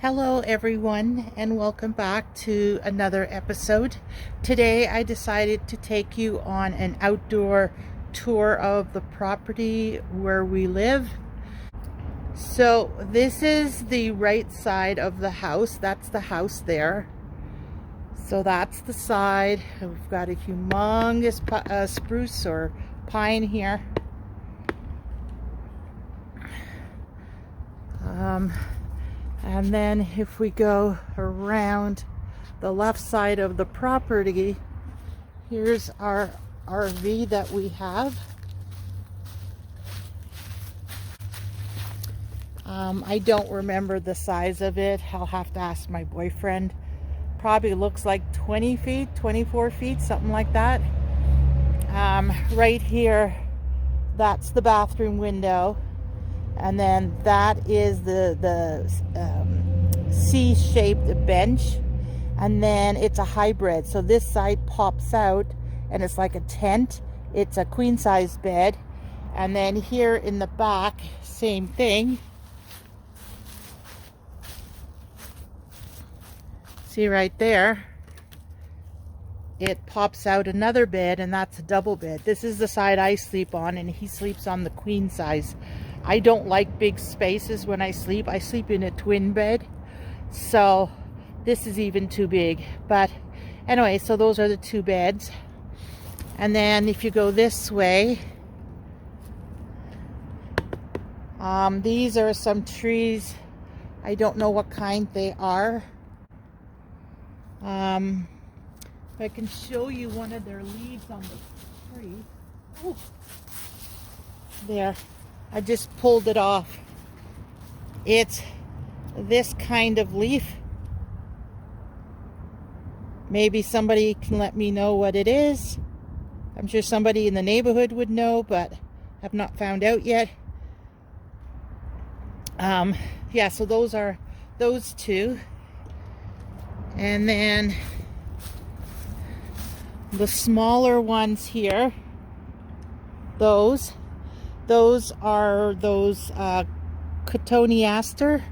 Hello everyone, and welcome back to another episode. Today I decided to take you on an outdoor tour of the property where we live. So this is the right side of the house. That's the house there. So that's the side. We've got a humongous spruce or pine here. And then if we go around the left side of the property, here's our RV that we have. I don't remember the size of it. I'll have to ask my boyfriend. Probably looks like 20 feet, 24 feet, something like that. Right here, that's the bathroom window. And then that is the C-shaped bench. And then it's a hybrid. So this side pops out and it's like a tent. It's a queen size bed. And then here in the back, same thing. See right there, it pops out another bed, and that's a double bed. This is the side I sleep on, and he sleeps on the queen size. I don't like big spaces when I sleep. I sleep in a twin bed, so this is even too big. But anyway, so those are the two beds. And then if you go this way, these are some trees. I don't know what kind they are. If I can show you one of their leaves on the tree. Oh, there. I just pulled it off. It's this kind of leaf. Maybe somebody can let me know what it is. I'm sure somebody in the neighborhood would know, but I've not found out yet. Yeah, so those are those two. And then the smaller ones here, those are those cotoneaster.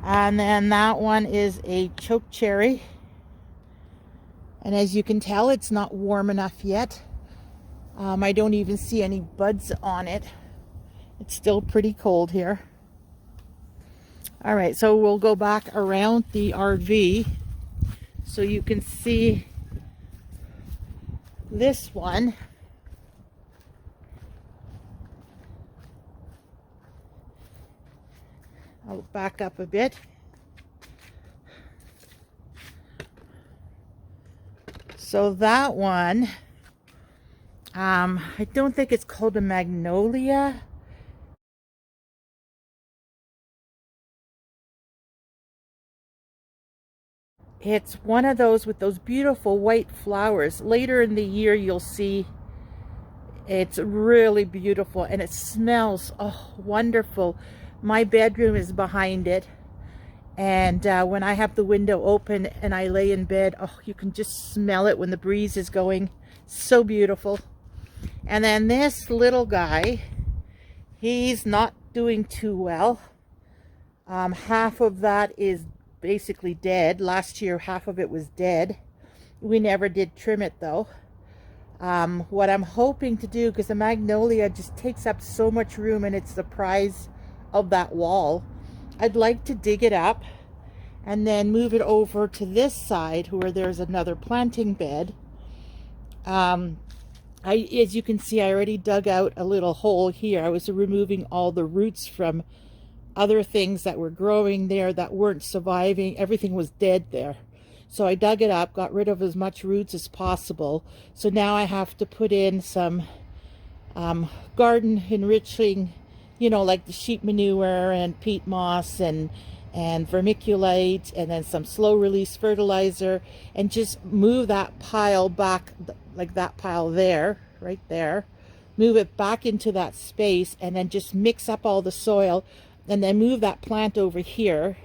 And then that one is a choke cherry. And as you can tell, it's not warm enough yet. I don't even see any buds on it. It's still pretty cold here. All right, so we'll go back around the RV so you can see this one. I'll back up a bit. So that one, I don't think it's called a magnolia. It's one of those with those beautiful white flowers. Later in the year, you'll see it's really beautiful, and it smells wonderful. My bedroom is behind it, and when I have the window open and I lay in bed, you can just smell it when the breeze is going. So beautiful. And then this little guy, he's not doing too well. Half of that is basically dead. Last year, half of it was dead. We never did trim it though. What I'm hoping to do, because the magnolia just takes up so much room and it's the prize of that wall, I'd like to dig it up and then move it over to this side where there's another planting bed. As you can see, I already dug out a little hole here. I was removing all the roots from other things that were growing there that weren't surviving. Everything was dead there. So I dug it up, got rid of as much roots as possible. So now I have to put in some garden enriching, you know, like the sheep manure and peat moss and vermiculite, and then some slow release fertilizer, and just move that pile back, like that pile there, right there. Move it back into that space, and then just mix up all the soil, and then move that plant over here.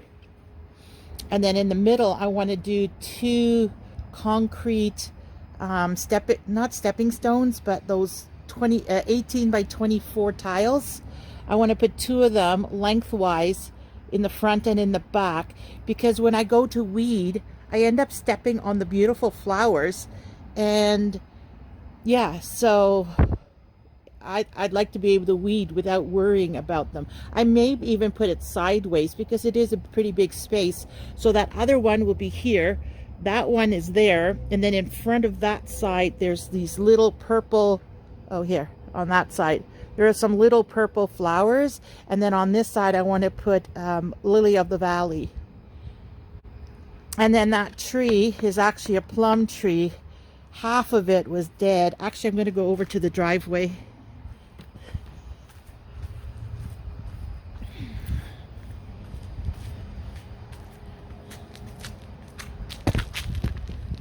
And then in the middle, I want to do two concrete not stepping stones, but those 18 by 24 tiles. I want to put two of them lengthwise in the front and in the back, because when I go to weed, I end up stepping on the beautiful flowers. And yeah, so I'd like to be able to weed without worrying about them. I may even put it sideways because it is a pretty big space. So that other one will be here. That one is there. And then in front of that side, there's these little purple, oh, here on that side, there are some little purple flowers. And then on this side, I want to put Lily of the Valley. And then that tree is actually a plum tree. Half of it was dead. Actually, I'm going to go over to the driveway.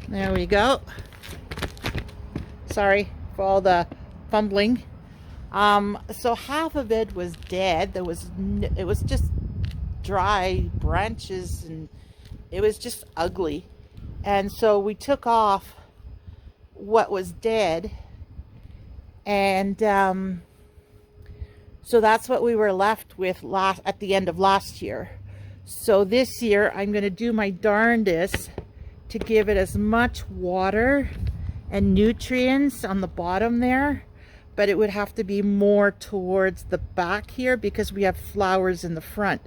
There we go. Sorry for all the fumbling. So half of it was dead. It was just dry branches, and it was just ugly. And so we took off what was dead, and so that's what we were left with at the end of last year. So this year I'm going to do my darndest to give it as much water and nutrients on the bottom there, but it would have to be more towards the back here because we have flowers in the front.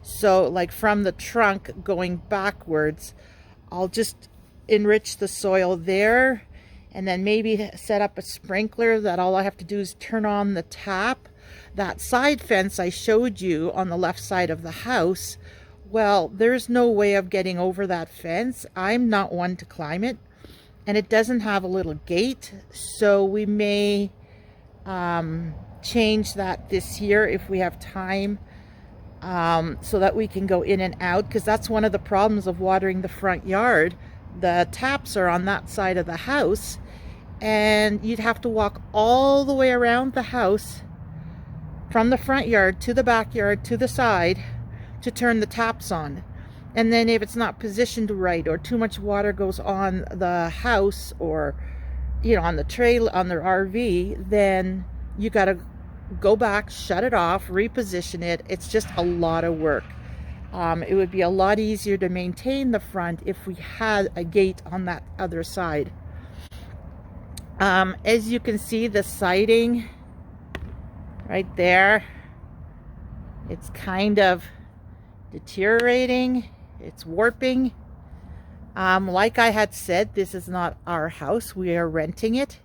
So like from the trunk going backwards, I'll just enrich the soil there, and then maybe set up a sprinkler that all I have to do is turn on the tap. That side fence I showed you on the left side of the house, well, there's no way of getting over that fence. I'm not one to climb it, and it doesn't have a little gate, so we may change that this year if we have time, so that we can go in and out, because that's one of the problems of watering the front yard. The taps are on that side of the house, and you'd have to walk all the way around the house from the front yard to the backyard to the side to turn the taps on. And then if it's not positioned right, or too much water goes on the house, or on the trail, on the RV, then you got to go back, shut it off, reposition it. It's just a lot of work. It would be a lot easier to maintain the front if we had a gate on that other side. As you can see, the siding right there, it's kind of deteriorating. It's warping. Like I had said, this is not our house. We are renting it.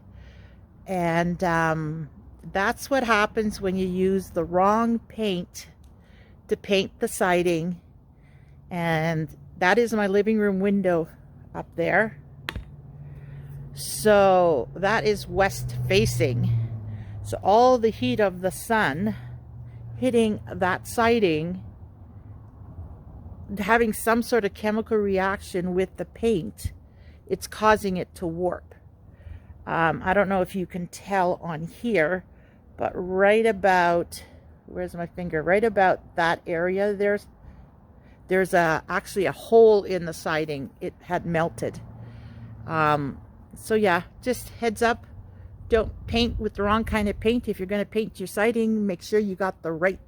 And that's what happens when you use the wrong paint to paint the siding. And that is my living room window up there. So that is west facing. So all the heat of the sun hitting that siding, having some sort of chemical reaction with the paint, it's causing it to warp. I don't know if you can tell on here, but right about, where's my finger? Right about that area, there's actually a hole in the siding. It had melted. So yeah, just heads up. Don't paint with the wrong kind of paint. If you're going to paint your siding, make sure you got the right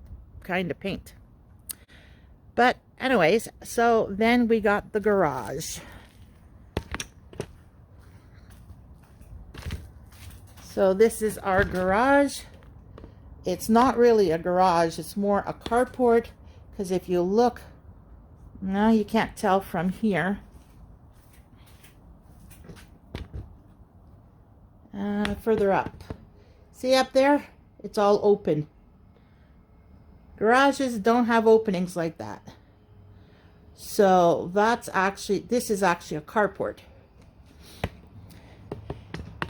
kind of paint. But anyways, so then we got the garage. So this is our garage. It's not really a garage, it's more a carport, because if you look, no, you can't tell from here. Further up. See up there? It's all open. Garages don't have openings like that. So that's actually, this is actually a carport.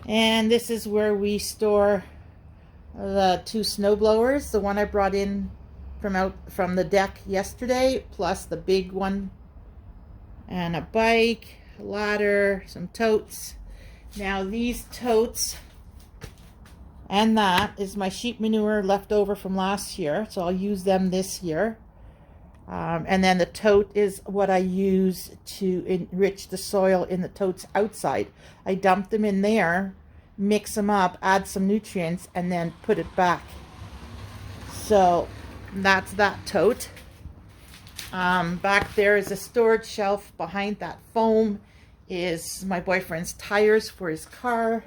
And this is where we store the 2 snow blowers. The one I brought in from the deck yesterday, plus the big one, and a bike, a ladder, some totes. Now these totes and that is my sheep manure left over from last year, so I'll use them this year. And then the tote is what I use to enrich the soil in the totes outside. I dump them in there, mix them up, add some nutrients, and then put it back. So that's that tote. Back there is a storage shelf. Behind that foam is my boyfriend's tires for his car.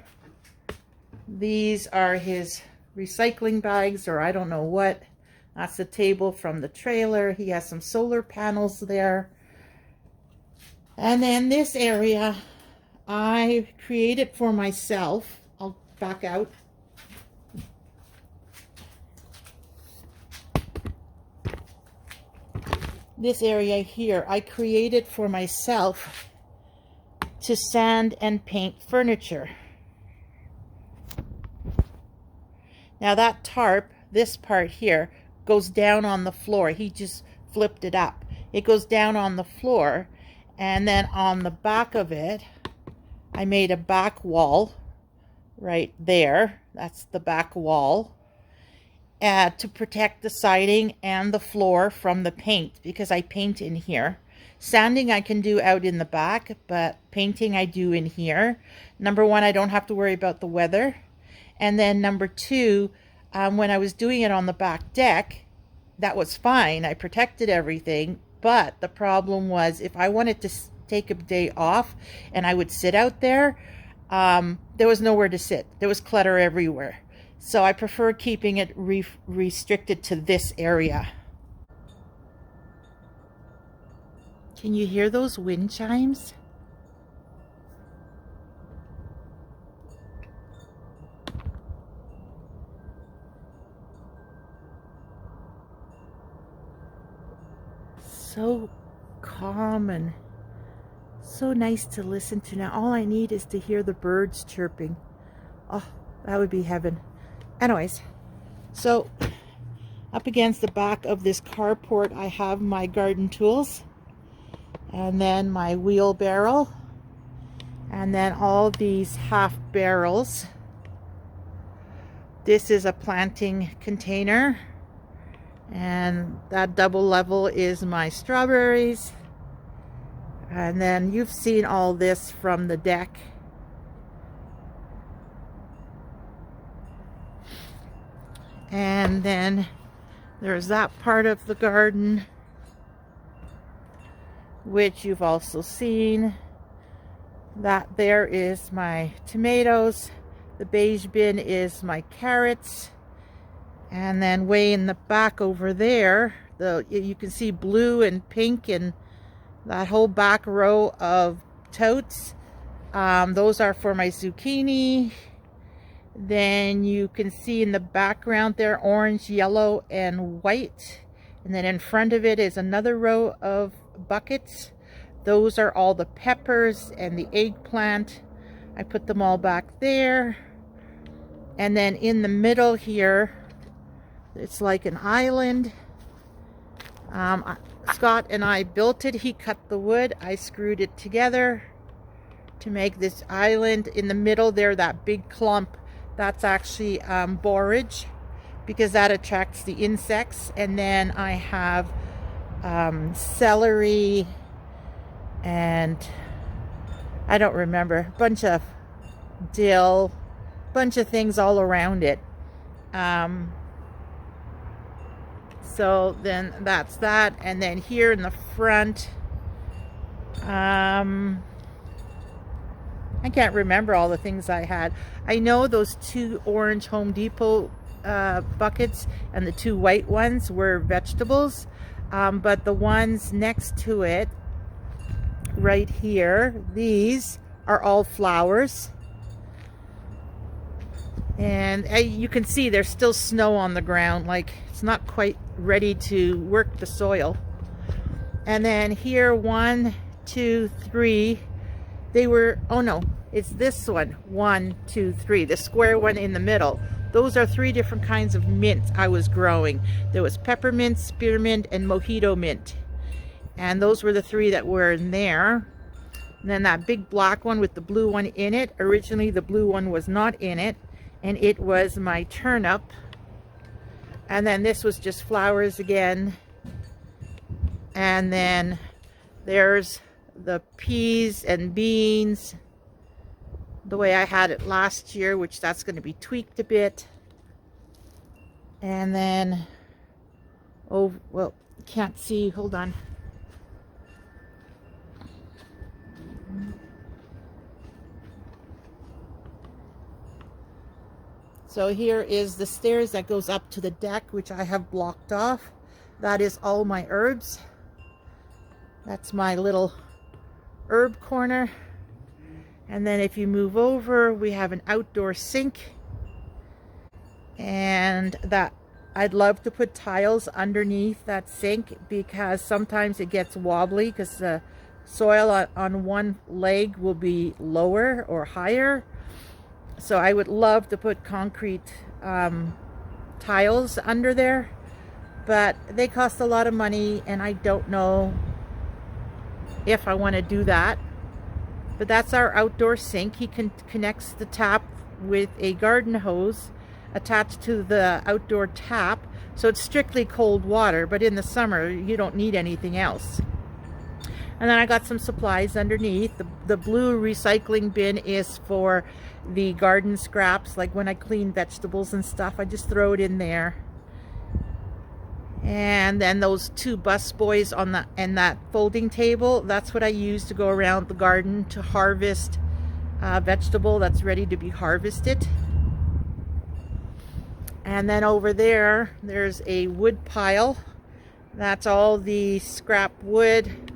These are his recycling bags, or I don't know what. That's the table from the trailer. He has some solar panels there. And then this area I created for myself. I'll back out. This area here I created for myself to sand and paint furniture. Now that tarp, this part here, goes down on the floor. He just flipped it up. It goes down on the floor, and then on the back of it, I made a back wall right there. That's the back wall. To protect the siding and the floor from the paint, because I paint in here. Sanding I can do out in the back, but painting I do in here. Number one, I don't have to worry about the weather. And then number two, when I was doing it on the back deck, that was fine. I protected everything. But the problem was, if I wanted to take a day off and I would sit out there, there was nowhere to sit. There was clutter everywhere. So I prefer keeping it restricted to this area. Can you hear those wind chimes? So calm and so nice to listen to. Now all I need is to hear the birds chirping. Oh, that would be heaven. Anyways, so up against the back of this carport I have my garden tools, and then my wheelbarrow, and then all these half barrels. This is a planting container, and that double level is my strawberries. And then you've seen all this from the deck. And then there's that part of the garden, which you've also seen. That there is my tomatoes. The beige bin is my carrots. And then way in the back over there, you can see blue and pink and that whole back row of totes. Those are for my zucchini. Then you can see in the background there orange, yellow, and white. And then in front of it is another row of buckets. Those are all the peppers and the eggplant. I put them all back there. And then in the middle here, it's like an island. Scott and I built it. He cut the wood. I screwed it together to make this island. In the middle there, that big clump, that's actually borage, because that attracts the insects. And then I have celery and I don't remember, a bunch of dill, bunch of things all around it. So then that's that. And then here in the front, I can't remember all the things I had. I know those two orange Home Depot buckets and the two white ones were vegetables. But the ones next to it, right here, these are all flowers. And you can see there's still snow on the ground, like it's not quite ready to work the soil. And then here, 1, 2, 3, they were, oh no, it's this one, 1, 2, 3, the square one in the middle. Those are 3 different kinds of mint I was growing. There was peppermint, spearmint, and mojito mint. And those were the 3 that were in there. And then that big black one with the blue one in it, originally the blue one was not in it, and it was my turnip. And then this was just flowers again. And then there's the peas and beans the way I had it last year, which that's going to be tweaked a bit. And then, oh, well, can't see, hold on. So here is the stairs that goes up to the deck, which I have blocked off. That is all my herbs. That's my little herb corner. And then if you move over, we have an outdoor sink. And that I'd love to put tiles underneath that sink because sometimes it gets wobbly because the soil on one leg will be lower or higher. So I would love to put concrete tiles under there, but they cost a lot of money and I don't know if I want to do that. But that's our outdoor sink. He connects the tap with a garden hose attached to the outdoor tap, so it's strictly cold water, but in the summer you don't need anything else. And then I got some supplies underneath. The blue recycling bin is for the garden scraps, like when I clean vegetables and stuff, I just throw it in there. And then those two bus boys on that folding table, that's what I use to go around the garden to harvest vegetable that's ready to be harvested. And then over there, there's a wood pile. That's all the scrap wood,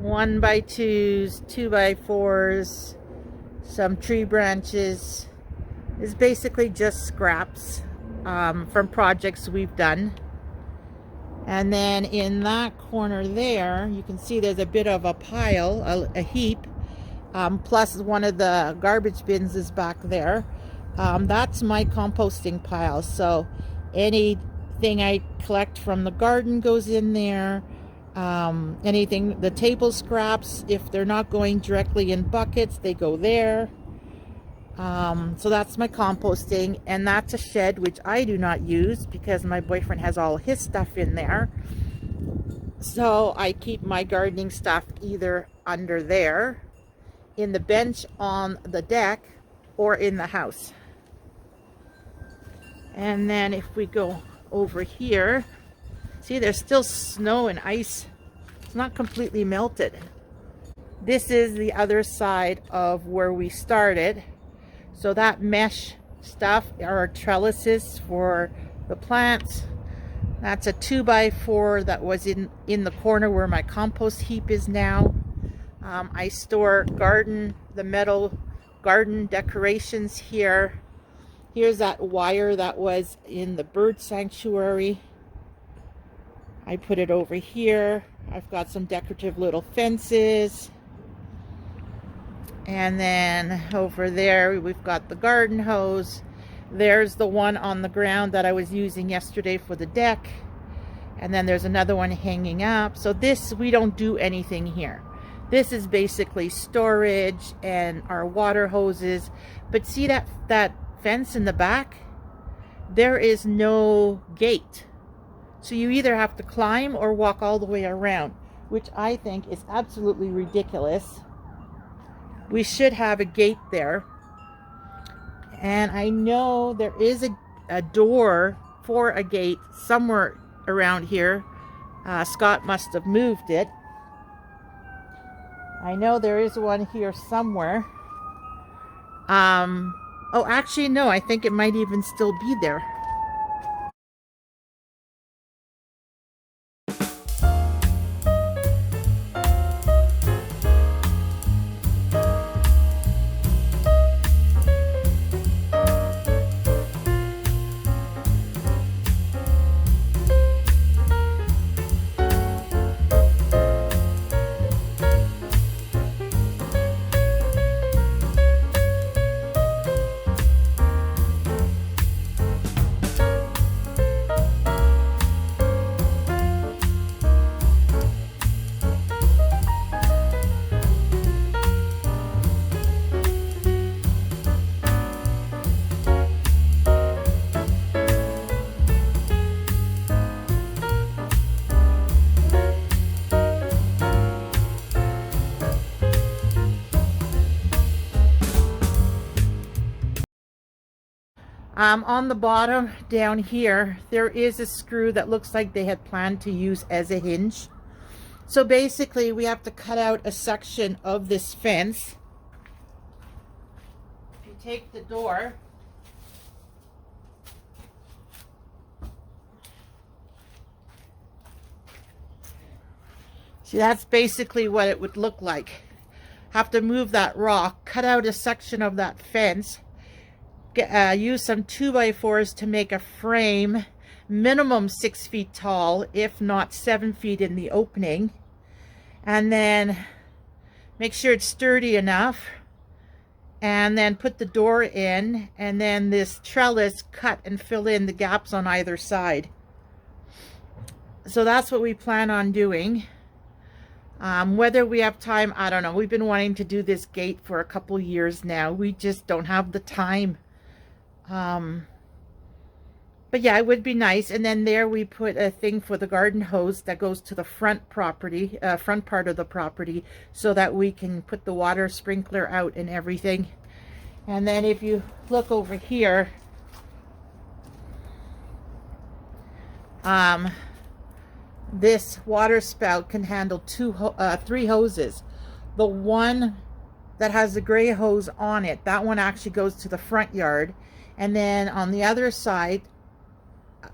1x2s, 2x4s, some tree branches. It's basically just scraps from projects we've done. And then in that corner there, you can see there's a bit of a pile, a heap, plus one of the garbage bins is back there. That's my composting pile. So anything I collect from the garden goes in there. Anything, the table scraps, if they're not going directly in buckets, they go there. So that's my composting, and that's a shed which I do not use because my boyfriend has all his stuff in there. So I keep my gardening stuff either under there, in the bench on the deck, or in the house. And then if we go over here, see there's still snow and ice. It's not completely melted. This is the other side of where we started. So that mesh stuff are trellises for the plants. That's a 2x4 that was in the corner where my compost heap is now. I store the metal garden decorations here. Here's that wire that was in the bird sanctuary. I put it over here. I've got some decorative little fences. And then over there, we've got the garden hose. There's the one on the ground that I was using yesterday for the deck. And then there's another one hanging up. So this, we don't do anything here. This is basically storage and our water hoses. But see that fence in the back? There is no gate. So you either have to climb or walk all the way around, which I think is absolutely ridiculous. We should have a gate there. And I know there is a door for a gate somewhere around here. Scott must have moved it. I know there is one here somewhere. Oh, actually, no, I think it might even still be there. On the bottom down here, there is a screw that looks like they had planned to use as a hinge. So basically, we have to cut out a section of this fence. If you take the door, See, that's basically what it would look like. Have to move that rock, cut out a section of that fence, use some 2x4s to make a frame, minimum 6 feet tall, if not 7 feet in the opening, and then make sure it's sturdy enough, and then put the door in, and then this trellis cut and fill in the gaps on either side. So that's what we plan on doing. Whether we have time, I don't know. We've been wanting to do this gate for a couple years now. We just don't have the time. But yeah, it would be nice. And then there we put a thing for the garden hose that goes to the front property, front part of the property, so that we can put the water sprinkler out and everything. And then if you look over here, this water spout can handle 3 hoses. The one that has the gray hose on it, that one actually goes to the front yard. And then on the other side,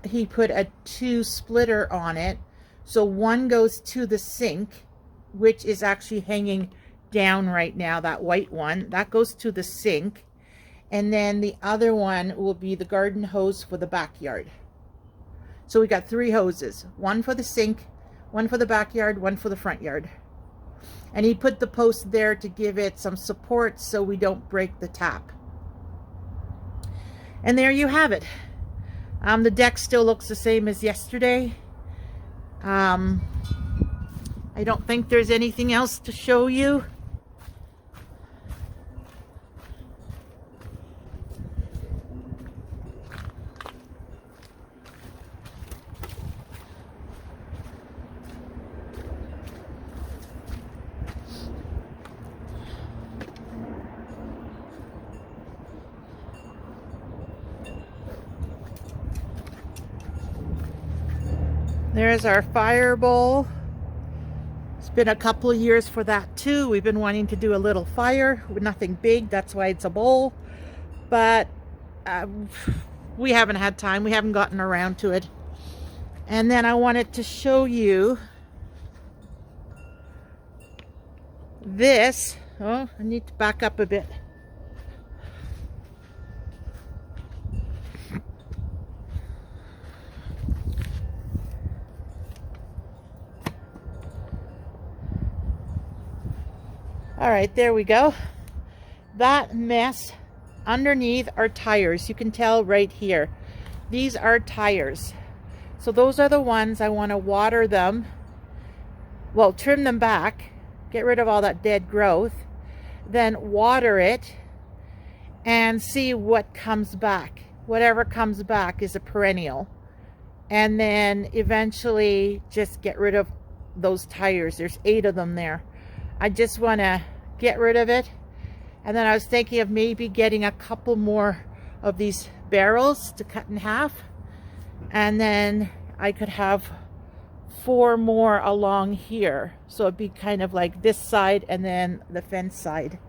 he put a 2 splitter on it. So one goes to the sink, which is actually hanging down right now, that white one. That goes to the sink. And then the other one will be the garden hose for the backyard. So we got 3 hoses, one for the sink, one for the backyard, one for the front yard. And he put the post there to give it some support so we don't break the tap. And there you have it. The deck still looks the same as yesterday. I don't think there's anything else to show you. There's our fire bowl. It's been a couple of years for that too. We've been wanting to do a little fire with nothing big. That's why it's a bowl. But we haven't had time. We haven't gotten around to it. And then I wanted to show you this. Oh, I need to back up a bit. All right, there we go. That mess underneath are tires. You can tell right here. These are tires. So those are the ones I want to water them. Well, trim them back. Get rid of all that dead growth. Then water it and see what comes back. Whatever comes back is a perennial. And then eventually just get rid of those tires. There's 8 of them there. I just want to get rid of it. And then I was thinking of maybe getting a couple more of these barrels to cut in half. And then I could have 4 more along here. So it'd be kind of like this side and then the fence side.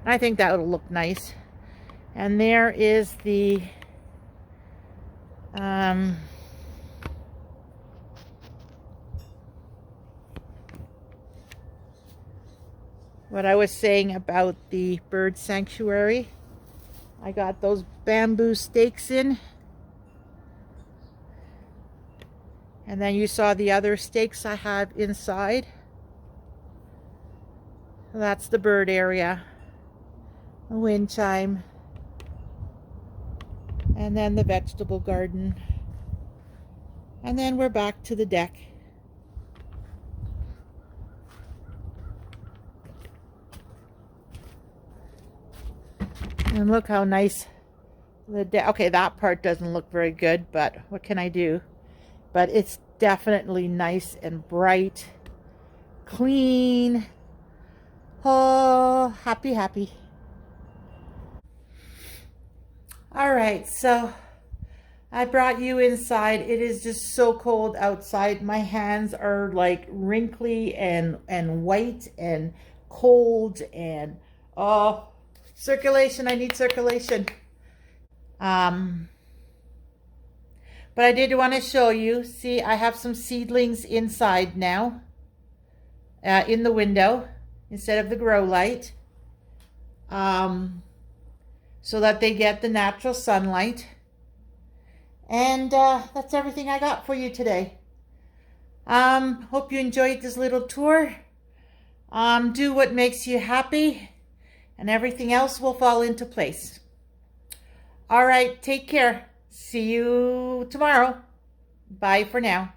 And I think that would look nice. And there is the what I was saying about the bird sanctuary. I got those bamboo stakes in. And then you saw the other stakes I have inside. That's the bird area. The wind chime. And then the vegetable garden. And then we're back to the deck. And look how nice the deck. Okay, that part doesn't look very good, but what can I do? But it's definitely nice and bright, clean. Oh, happy, happy. All right, so I brought you inside. It is just so cold outside. My hands are like wrinkly and white and cold and oh, circulation. I need circulation. But I did want to show you. See, I have some seedlings inside now. in the window instead of the grow light, so that they get the natural sunlight. And that's everything I got for you today. Hope you enjoyed this little tour. Do what makes you happy, and everything else will fall into place. All right, take care. See you tomorrow. Bye for now.